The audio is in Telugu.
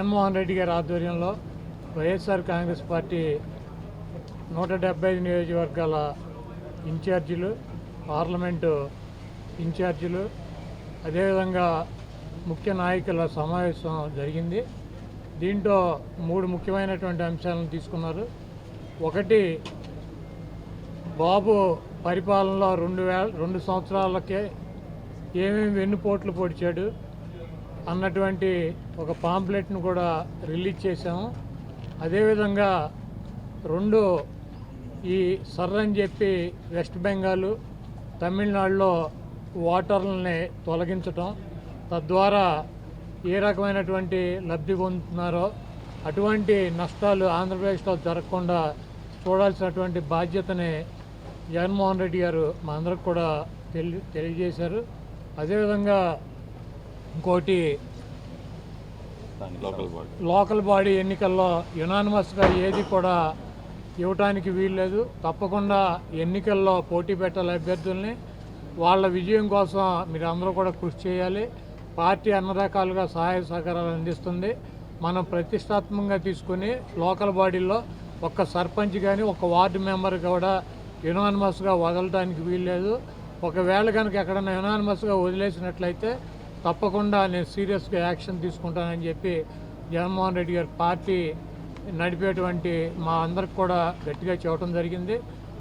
జగన్మోహన్ రెడ్డి గారి ఆధ్వర్యంలో వైఎస్ఆర్ కాంగ్రెస్ పార్టీ 175 నియోజకవర్గాల ఇన్ఛార్జీలు, పార్లమెంటు ఇన్ఛార్జీలు, అదేవిధంగా ముఖ్య నాయకుల సమావేశం జరిగింది. దీంట్లో 3 ముఖ్యమైనటువంటి అంశాలను తీసుకున్నారు. ఒకటి, బాబు పరిపాలనలో 2 సంవత్సరాలకే ఏమేమి వెన్నుపోట్లు పొడిచాడు అన్నటువంటి ఒక పాంప్లెట్ను కూడా రిలీజ్ చేశాము. అదేవిధంగా 2, ఈ సర్ అని చెప్పి వెస్ట్ బెంగాల్, తమిళనాడులో ఓటర్లని తొలగించటం, తద్వారా ఏ రకమైనటువంటి లబ్ధి పొందుతున్నారో అటువంటి నష్టాలు ఆంధ్రప్రదేశ్లో జరగకుండా చూడాల్సినటువంటి బాధ్యతని జగన్మోహన్ రెడ్డి గారు మా అందరికి కూడా తెలియజేశారు. అదేవిధంగా ఇంకోటి, లోకల్ బాడీ ఎన్నికల్లో యునానిమస్గా ఏది కూడా ఇవ్వటానికి వీల్లేదు. తప్పకుండా ఎన్నికల్లో పోటీ పెట్టాలి అభ్యర్థుల్ని. వాళ్ళ విజయం కోసం మీరు అందరూ కూడా కృషి చేయాలి. పార్టీ అన్ని రకాలుగా సహాయ సహకారాలు అందిస్తుంది. మనం ప్రతిష్టాత్మకంగా తీసుకుని లోకల్ బాడీల్లో ఒక్క సర్పంచ్ కానీ ఒక వార్డు మెంబర్ కూడా యునానిమస్గా వదలటానికి వీల్లేదు. ఒకవేళ కనుక ఎక్కడైనా యునానిమస్గా వదిలేసినట్లయితే తప్పకుండా నేను సీరియస్గా యాక్షన్ తీసుకుంటానని చెప్పి జగన్మోహన్ రెడ్డి గారి పార్టీ నడిపేటువంటి మా అందరికి కూడా గట్టిగా చెప్పడం జరిగింది.